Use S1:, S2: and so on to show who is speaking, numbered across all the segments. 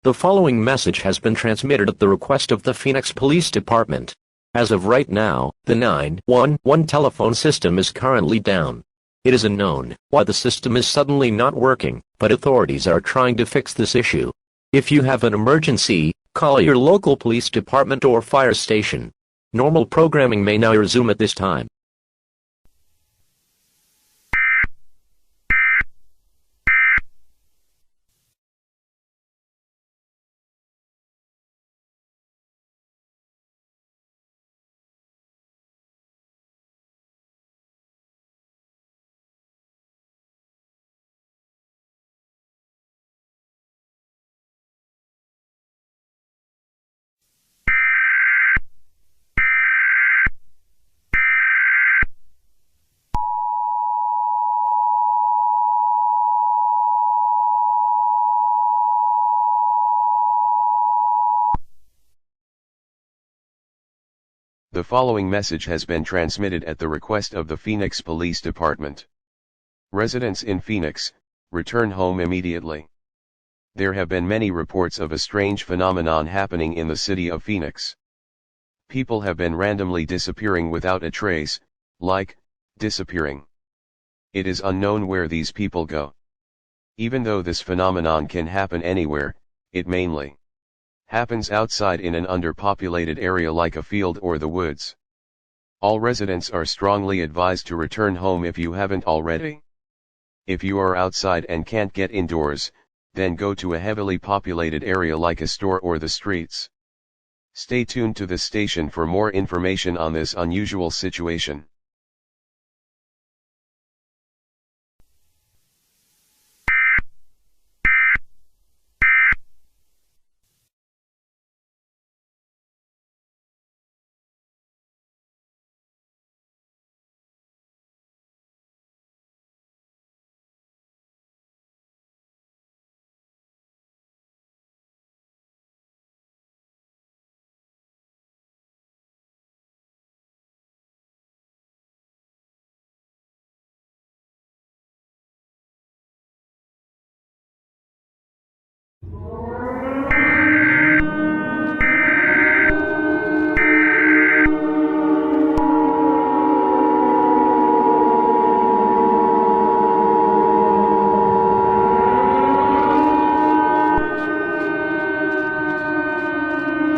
S1: The following message has been transmitted at the request of the Phoenix Police Department. As of right now, the 911 telephone system is currently down. It is unknown why the system is suddenly not working, but authorities are trying to fix this issue. If you have an emergency, call your local police department or fire station. Normal programming may now resume at this time.
S2: The following message has been transmitted at the request of the Phoenix Police Department. Residents in Phoenix, return home immediately. There have been many reports of a strange phenomenon happening in the city of Phoenix. People have been randomly disappearing without a trace, like, disappearing. It is unknown where these people go. Even though this phenomenon can happen anywhere, it mainly happens outside in an underpopulated area like a field or the woods. All residents are strongly advised to return home if you haven't already. If you are outside and can't get indoors, then go to a heavily populated area like a store or the streets. Stay tuned to this station for more information on this unusual situation.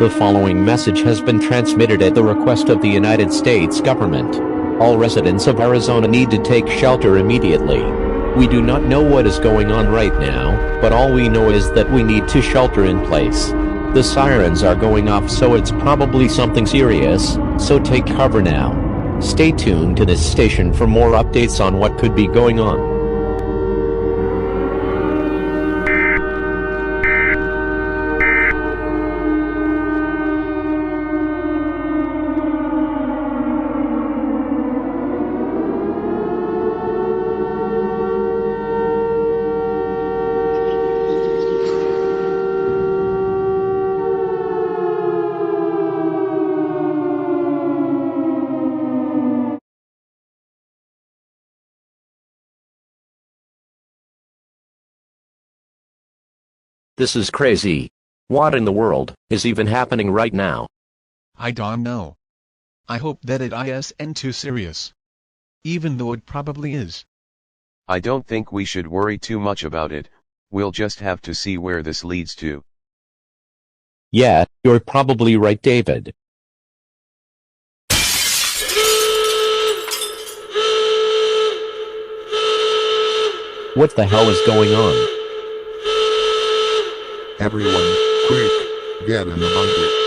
S1: The following message has been transmitted at the request of the United States government. All residents of Arizona need to take shelter immediately. We do not know what is going on right now, but all we know is that we need to shelter in place. The sirens are going off, so it's probably something serious, so take cover now. Stay tuned to this station for more updates on what could be going on. This is crazy. What in the world is even happening right now?
S3: I don't know. I hope that it isn't too serious. Even though it probably is.
S2: I don't think we should worry too much about it, we'll just have to see where this leads to.
S1: Yeah, you're probably right, David. What the hell is going on?
S4: Everyone, quick, get in the bunker.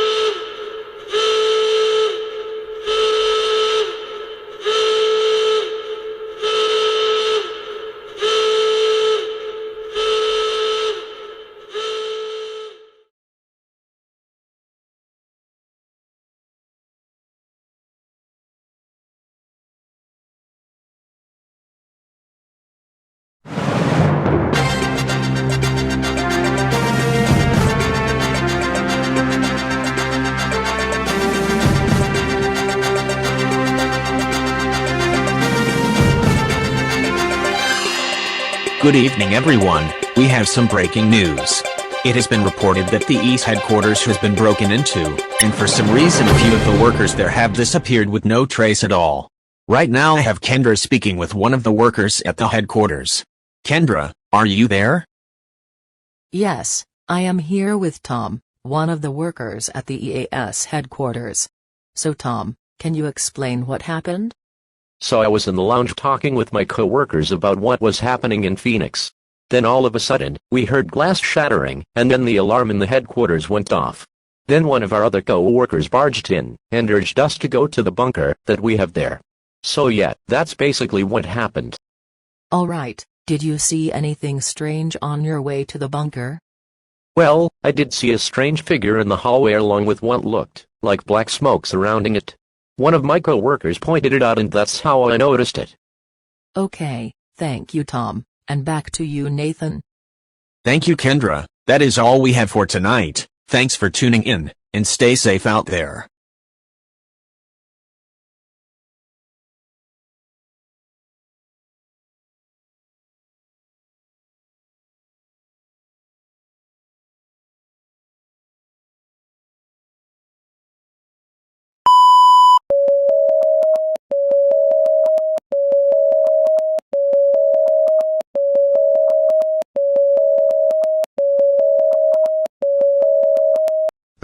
S5: Good evening, everyone. We have some breaking news. It has been reported that the EAS headquarters has been broken into, and for some reason a few of the workers there have disappeared with no trace at all. Right now I have Kendra speaking with one of the workers at the headquarters. Kendra, are you there?
S6: Yes, I am here with Tom, one of the workers at the EAS headquarters. So Tom, can you explain what happened?
S1: So I was in the lounge talking with my co-workers about what was happening in Phoenix. Then all of a sudden, we heard glass shattering, and then the alarm in the headquarters went off. Then one of our other co-workers barged in, and urged us to go to the bunker that we have there. So yeah, that's basically what happened.
S6: Alright, did you see anything strange on your way to the bunker?
S1: Well, I did see a strange figure in the hallway along with what looked like black smoke surrounding it. One of my co-workers pointed it out and that's how I noticed it.
S6: Okay, thank you Tom, and back to you Nathan.
S5: Thank you, Kendra. That is all we have for tonight. Thanks for tuning in, and stay safe out there.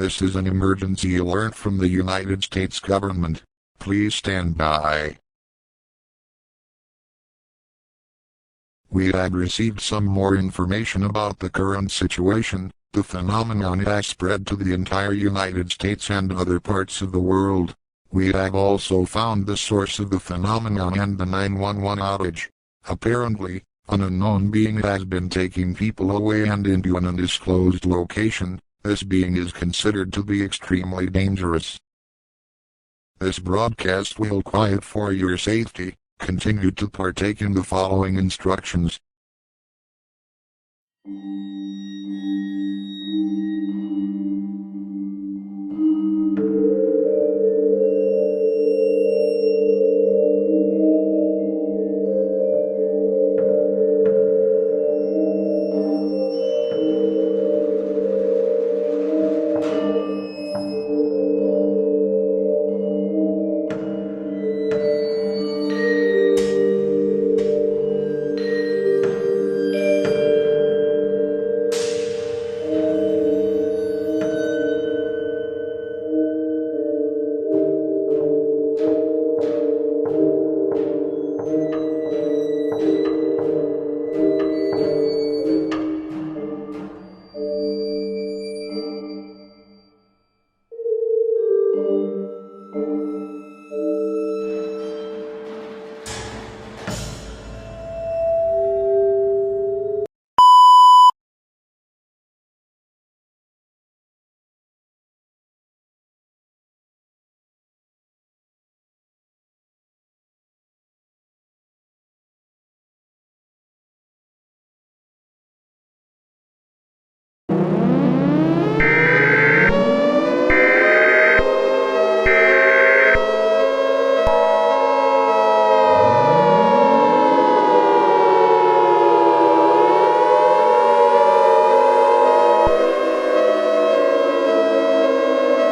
S4: This is an emergency alert from the United States government. Please stand by. We have received some more information about the current situation. The phenomenon has spread to the entire United States and other parts of the world. We have also found the source of the phenomenon and the 911 outage. Apparently, an unknown being has been taking people away and into an undisclosed location. This being is considered to be extremely dangerous. This broadcast will quiet for your safety. Continue to partake in the following instructions.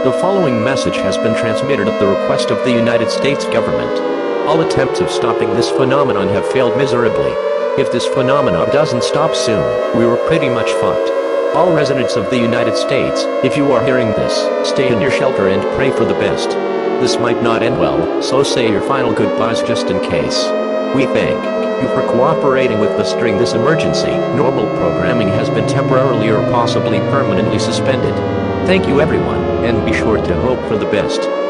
S1: The following message has been transmitted at the request of the United States government. All attempts of stopping this phenomenon have failed miserably. If this phenomenon doesn't stop soon, we were pretty much fucked. All residents of the United States, if you are hearing this, stay in your shelter and pray for the best. This might not end well, so say your final goodbyes just in case. We thank you for cooperating with us during this emergency. Normal programming has been temporarily or possibly permanently suspended. Thank you everyone, and be sure to hope for the best.